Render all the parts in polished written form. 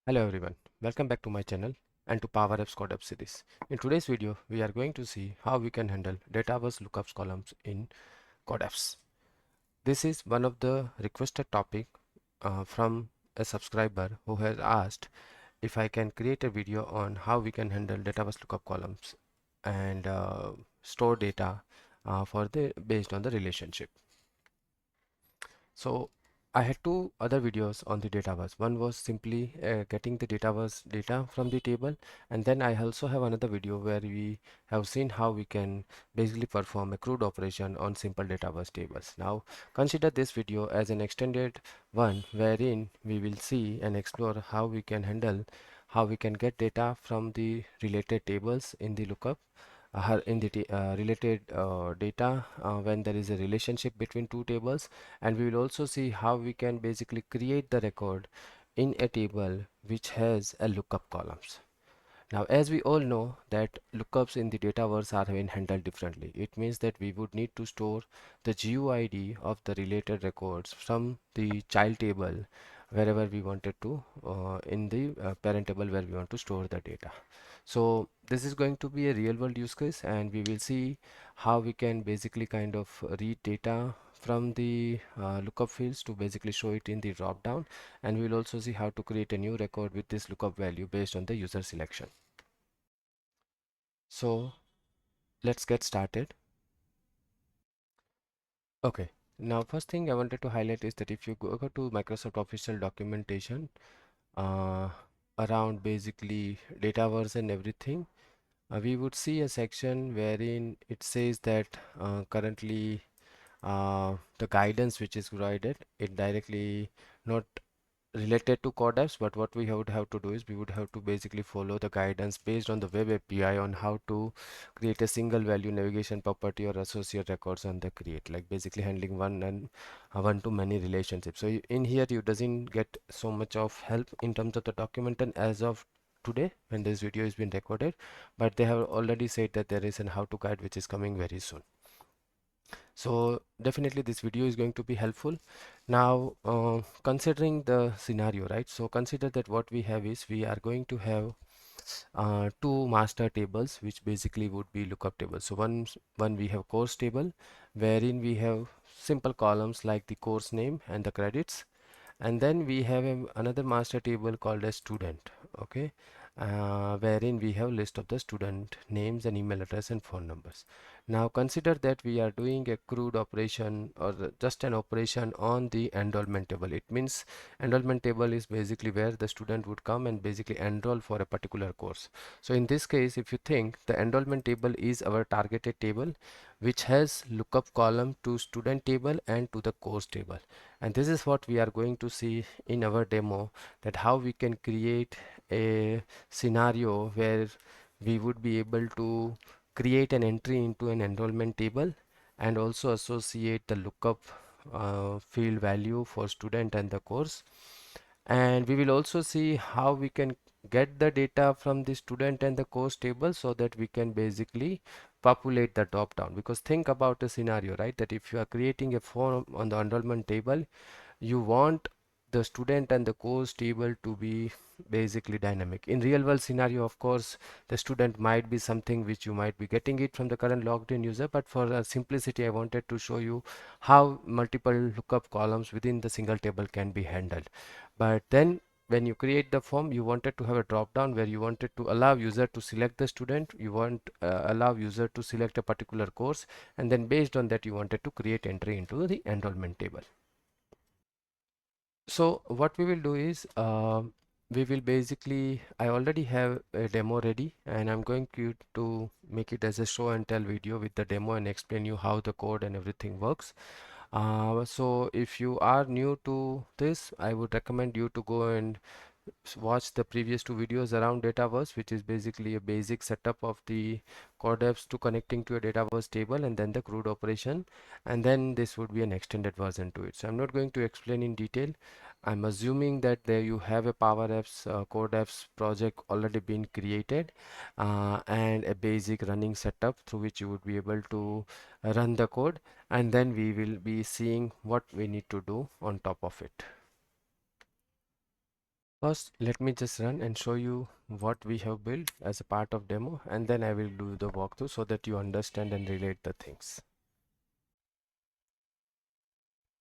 Hello everyone, welcome back to my channel and to Power Apps Code Up series. In today's video, we are going to see how we can handle Dataverse lookups columns in Code Apps. This is one of the requested topic from a subscriber who has asked if I can create a video on how we can handle Dataverse lookup columns and store data based on the relationship. So I had two other videos on the Dataverse. One was simply getting the Dataverse data from the table, and then I also have another video where we have seen how we can basically perform a CRUD operation on simple Dataverse tables. Now consider this video as an extended one wherein we will see and explore how we can get data from the related tables in the lookup in the related data when there is a relationship between two tables, and we will also see how we can basically create the record in a table which has a lookup columns. Now, as we all know that lookups in the Dataverse are being handled differently. It means that we would need to store the GUID of the related records from the child table wherever we wanted to in the parent table where we want to store the data. So this is going to be a real world use case, and we will see how we can basically kind of read data from the lookup fields to basically show it in the drop down, and we will also see how to create a new record with this lookup value based on the user selection. So let's get started. Okay, now first thing I wanted to highlight is that if you go to Microsoft official documentation uh, around basically Dataverse and everything, we would see a section wherein it says that currently the guidance which is provided, it directly not related to codecs, but what we would have to do is we would have to basically follow the guidance based on the web API on how to create a single value navigation property or associate records on the create, like basically handling one to many relationships. So in here you doesn't get so much of help in terms of the document as of today when this video is being recorded, but they have already said that there is an how to guide which is coming very soon. So definitely this video is going to be helpful. Now considering the scenario, right? So consider that what we have is we are going to have two master tables which basically would be lookup tables. So one we have course table wherein we have simple columns like the course name and the credits, and then we have another master table called as student. Okay, wherein we have list of the student names and email address and phone numbers. Now consider that we are doing a CRUD operation or just an operation on the enrollment table. It means enrollment table is basically where the student would come and basically enroll for a particular course. So in this case, if you think the enrollment table is our targeted table which has lookup column to student table and to the course table, and this is what we are going to see in our demo, that how we can create a scenario where we would be able to create an entry into an enrollment table and also associate the lookup field value for student and the course. And we will also see how we can get the data from the student and the course table so that we can basically populate the drop down. Because think about a scenario, right, that if you are creating a form on the enrollment table, you want the student and the course table to be basically dynamic. In real world scenario, of course, the student might be something which you might be getting it from the current logged in user, but for simplicity I wanted to show you how multiple lookup columns within the single table can be handled. But then when you create the form, you wanted to have a drop down where you wanted to allow user to select the student, you want allow user to select a particular course, and then based on that you wanted to create entry into the enrollment table. So what we will do is we will basically, I already have a demo ready and I'm going to make it as a show and tell video with the demo and explain you how the code and everything works. So if you are new to this, I would recommend you to go and watch the previous two videos around Dataverse, which is basically a basic setup of the codeps to connecting to a Dataverse table and then the CRUD operation, and then this would be an extended version to it. So I'm not going to explain in detail. I'm assuming that there you have a Power Apps Code Apps project already been created and a basic running setup through which you would be able to run the code, and then we will be seeing what we need to do on top of it. First, let me just run and show you what we have built as a part of demo, and then I will do the walkthrough so that you understand and relate the things.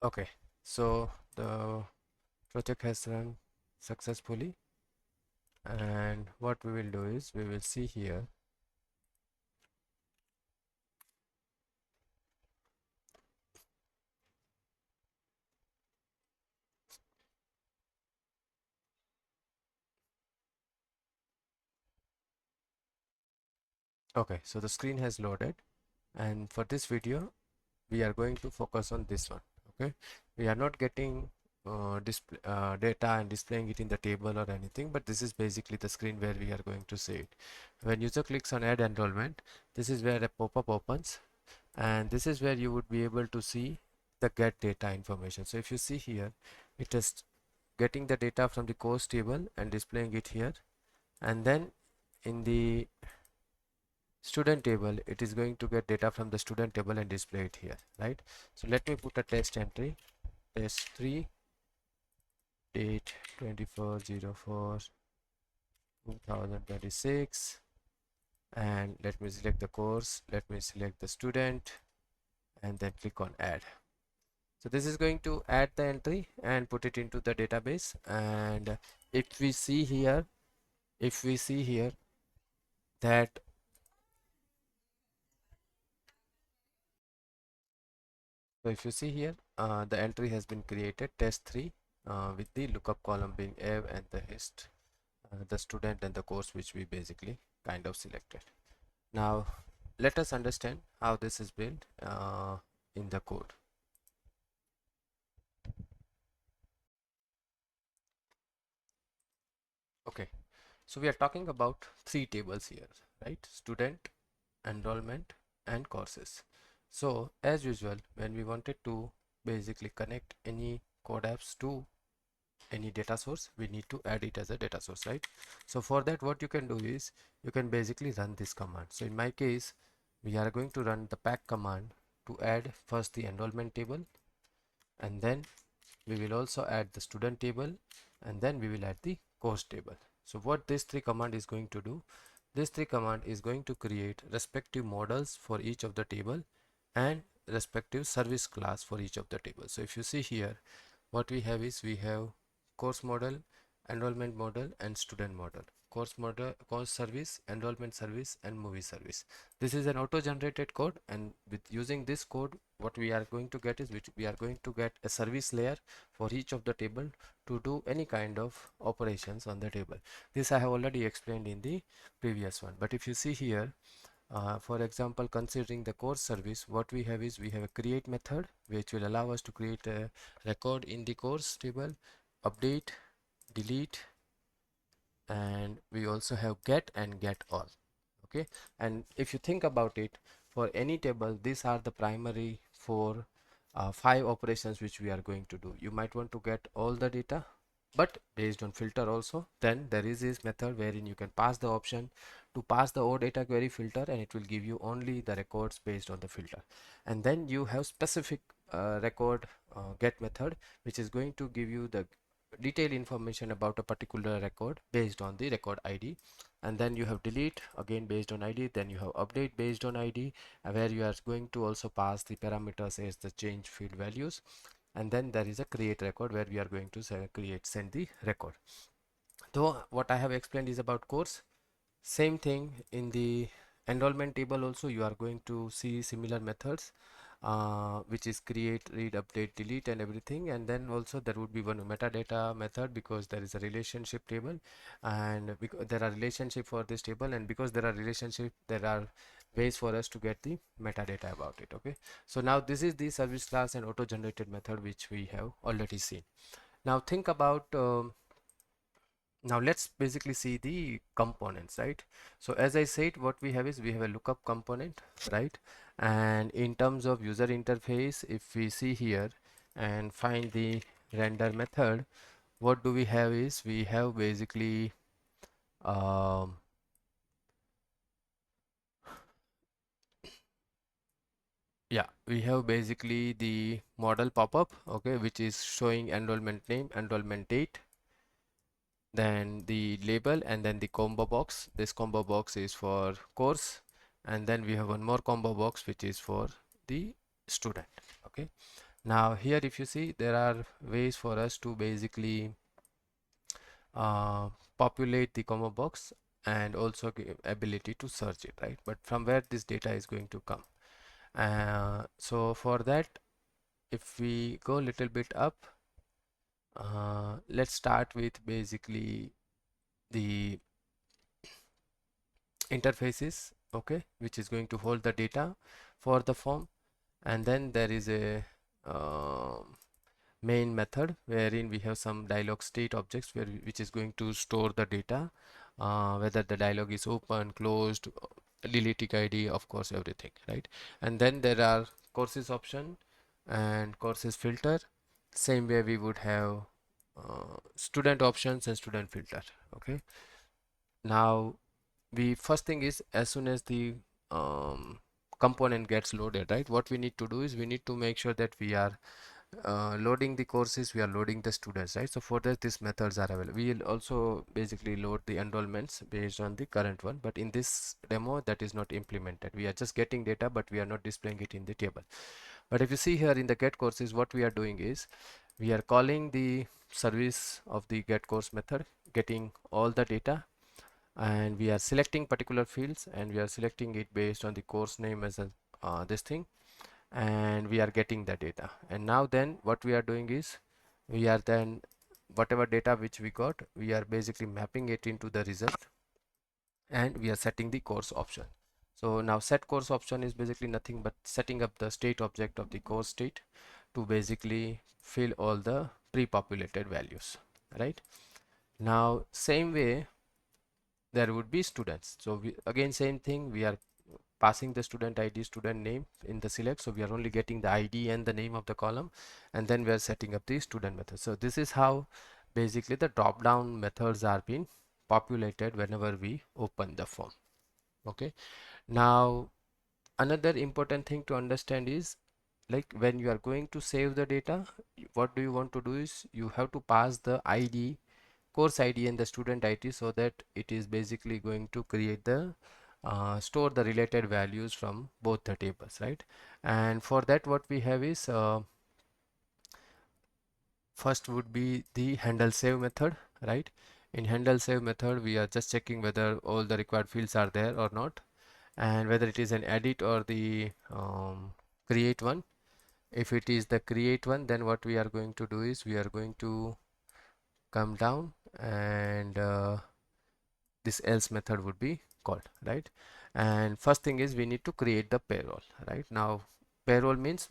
Okay, so the project has run successfully, and what we will do is we will see here. Okay, so the screen has loaded, and for this video we are going to focus on this one. Okay, we are not getting display data and displaying it in the table or anything, but this is basically the screen where we are going to see it. When user clicks on add enrollment, this is where a pop-up opens, and this is where you would be able to see the get data information. So if you see here, it is getting the data from the course table and displaying it here, and then in the student table it is going to get data from the student table and display it here, right? So let me put a test entry, test 3, date 24/04/2026, and let me select the course, let me select the student, and then click on add. So this is going to add the entry and put it into the database. And if we see here, that so if you see here, the entry has been created, test 3, with the lookup column being ev and the hist, the student and the course which we basically kind of selected. Now let us understand how this is built in the code. Okay, so we are talking about three tables here, right? Student, enrollment, and courses. So as usual, when we wanted to basically connect any code apps to any data source, we need to add it as a data source, right? So for that, what you can do is you can basically run this command. So in my case, we are going to run the pack command to add first the enrollment table, and then we will also add the student table, and then we will add the course table. So what this three command is going to do, this three command is going to create respective models for each of the table and respective service class for each of the table. So if you see here, what we have is we have course model, enrollment model, and student model. Course model, course service, enrollment service, and movie service. This is an auto generated code, and with using this code, what we are going to get is we are going to get a service layer for each of the table to do any kind of operations on the table. This I have already explained in the previous one, but if you see here, for example, considering the course service, what we have is we have a create method which will allow us to create a record in the course table, update, delete, and we also have get and get all. Okay, and if you think about it, for any table, these are the primary four, five operations which we are going to do. You might want to get all the data, but based on filter also. Then there is this method wherein you can pass the option to pass the O data query filter, and it will give you only the records based on the filter. And then you have specific record get method, which is going to give you the detailed information about a particular record based on the record ID. And then you have delete again based on ID, then you have update based on ID, where you are going to also pass the parameters as the change field values. And then there is a create record where we are going to send the record. Though what I have explained is about course, same thing in the enrollment table also you are going to see similar methods, which is create, read, update, delete, and everything. And then also there would be one metadata method, because there is a relationship table, and because there are relationship for this table, and because there are relationship, there are ways for us to get the metadata about it. Okay, so now this is the service class and auto generated method which we have already seen. Now think about now let's basically see the components, right? So as I said, what we have is we have a lookup component, right? And in terms of user interface, if we see here and find the render method, what do we have is we have basically um, yeah, we have basically the model pop-up, okay, which is showing enrollment name, enrollment date, then the label, and then the combo box. This combo box is for course, and then we have one more combo box which is for the student. Okay, now here if you see, there are ways for us to basically uh, populate the combo box and also give ability to search it, right? But from where this data is going to come? So for that, if we go a little bit up, let's start with basically the interfaces, okay, which is going to hold the data for the form. And then there is a main method wherein we have some dialog state objects which is going to store the data, whether the dialog is open, closed, deleting ID, of course, everything, right? And then there are courses option and courses filter. Same way we would have student options and student filter. Okay, now the first thing is, as soon as the component gets loaded, right, what we need to do is we need to make sure that we are loading the courses, we are loading the students, right? So for that, these methods are available. We will also basically load the enrollments based on the current one, but in this demo that is not implemented. We are just getting data, but we are not displaying it in the table. But if you see here in the get courses, what we are doing is we are calling the service of the get course method, getting all the data, and we are selecting particular fields, and we are selecting it based on the course name as a this thing, and we are getting the data. And now then what we are doing is we are then whatever data which we got, we are basically mapping it into the result, and we are setting the course option. So now set course option is basically nothing but setting up the state object of the course state to basically fill all the pre-populated values, right? Now same way there would be students. So we again same thing, we are passing the student ID, student name in the select, so we are only getting the ID and the name of the column, and then we are setting up the student method. So this is how basically the drop down methods are being populated whenever we open the form. Okay, now another important thing to understand is, like, when you are going to save the data, what do you want to do is you have to pass the ID, course ID and the student ID, so that it is basically going to create the store the related values from both the tables, right? And for that what we have is first would be the handle save method, right? In handle save method we are just checking whether all the required fields are there or not, and whether it is an edit or the create one. If it is the create one, then what we are going to do is we are going to come down, and this else method would be called, right? And first thing is we need to create the payroll. Right now payroll means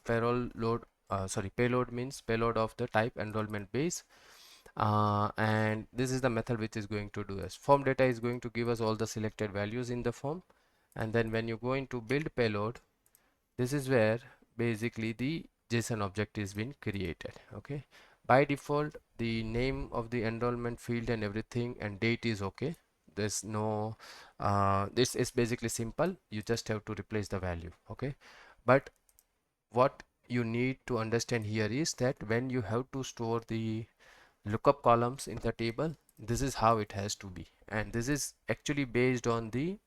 payroll load, payload means payload of the type enrollment base, and this is the method which is going to do this. Form data is going to give us all the selected values in the form, and then when you go into build payload, this is where basically the JSON object is being created. Okay, by default the name of the enrollment field and everything and date is okay. There's no this is basically simple, you just have to replace the value. Okay, but what you need to understand here is that when you have to store the lookup columns in the table, this is how it has to be, and this is actually based on the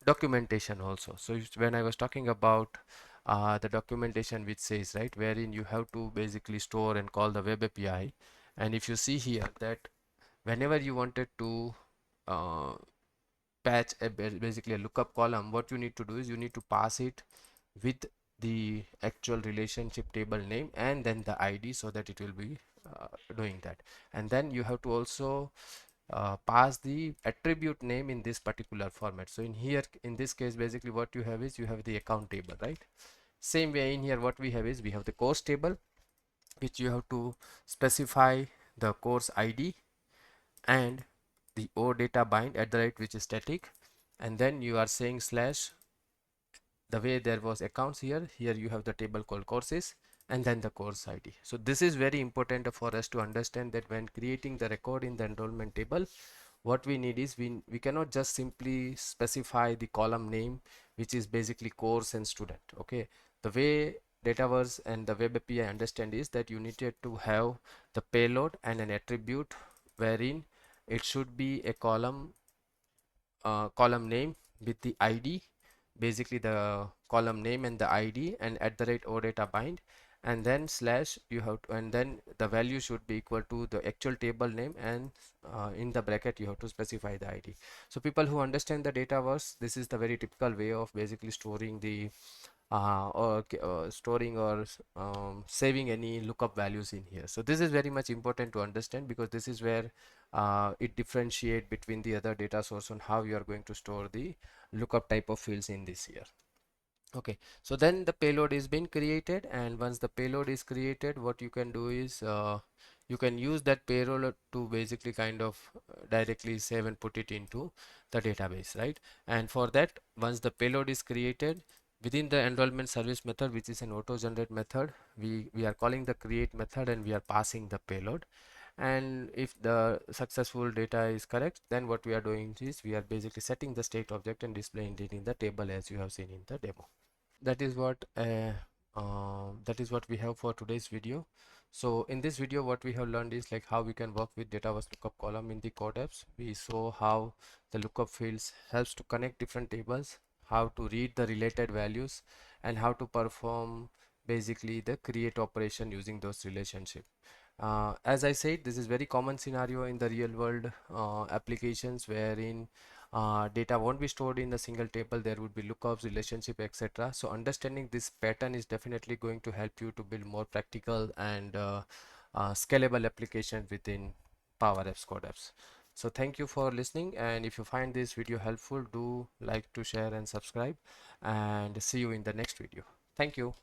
documentation also. So when I was talking about the documentation which says, right, wherein you have to basically store and call the web API, and if you see here that whenever you wanted to uh, patch basically a lookup column, what you need to do is you need to pass it with the actual relationship table name and then the ID, so that it will be doing that. And then you have to also pass the attribute name in this particular format. So in here, in this case, basically what you have is you have the account table, right? Same way in here what we have is we have the course table, which you have to specify the course ID and the o data bind at the rate, which is static, and then you are saying slash, the way there was accounts here you have the table called courses and then the course ID. So this is very important for us to understand that when creating the record in the enrollment table, what we need is we cannot just simply specify the column name, which is basically course and student. Okay, the way Dataverse and the web API understand is that you needed to have the payload and an attribute wherein it should be a column name with the ID, basically the column name and the ID, and at the rate o data bind, and then slash you have to, and then the value should be equal to the actual table name, and in the bracket you have to specify the ID. So people who understand the Dataverse, this is the very typical way of basically storing the storing or saving any lookup values in here. So this is very much important to understand, because this is where it differentiate between the other data source on how you are going to store the lookup type of fields in this here. Okay, so then the payload is been created, and once the payload is created, what you can do is you can use that payload to basically kind of directly save and put it into the database, right? And for that, once the payload is created, within the enrollment service method, which is an auto generate method, we are calling the create method, and we are passing the payload. And if the successful data is correct, then what we are doing is we are basically setting the state object and displaying it in the table as you have seen in the demo. That is what we have for today's video. So in this video, what we have learned is like how we can work with Dataverse lookup column in the code apps. We saw how the lookup fields helps to connect different tables, how to read the related values, and how to perform basically the create operation using those relationships. As I said, this is very common scenario in the real world applications, wherein data won't be stored in a single table. There would be lookups, relationship, etc. So understanding this pattern is definitely going to help you to build more practical and scalable applications within Power Apps Code Apps. So thank you for listening, and if you find this video helpful, do like to share and subscribe, and see you in the next video. Thank you.